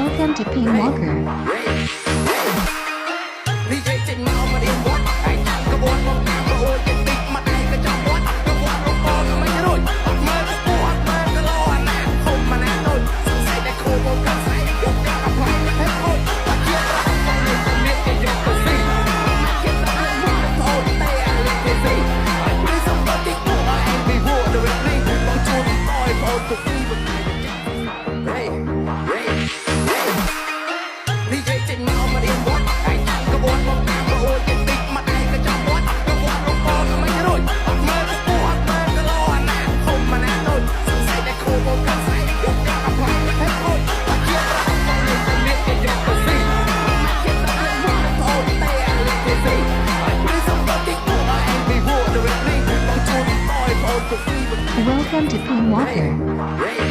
Welcome to Ping Walker. និយាយចេញមកមករៀនវត្តឯងចាំក្បួនមកតាមប្រួយតិចមកឯងក៏ចាំវត្តក្បួនលោកបងមិនរួចអត់មើលស្ពស់អត់មើលគីឡូអាណាហុំមកណាដូចសង្ស័យតែគ្រូមកកាត់ស្អីយកការអភ័យហេតុអូបាច់ជាប្រហែលមកនេះគេយកទៅស៊ីមកគេដាក់មកអូនតែអាលីគេស៊ីអត់មានសំបត្តិគួរឯងពីហួរទៅវិញបងជួនអើយបងទៅពីមិនហេនិយាយចេញមកមករៀនវត្តឯងចាំក្បួនមកតាមប្រួយតិចមកឯងក៏ចាំវត្តក្បួនលោកបងមិនរួចអត់មើលស្ពស់អត់មើលគីឡូអាណាហុំមកណាដូចសង្ស័យតែគ្រូមកកាត់ស្អីយកការអភ័យហេតុអូបាច់ជាប្រហែលមកនេះគេយកទៅស៊ីមកគេដាក់មកអូនតែអាលីគេស៊ីអត់មានសំបត្តិគួរឯងពីហួរទៅវិញបងជួនអើយបងទៅពីមិន Welcome to Ping Walker.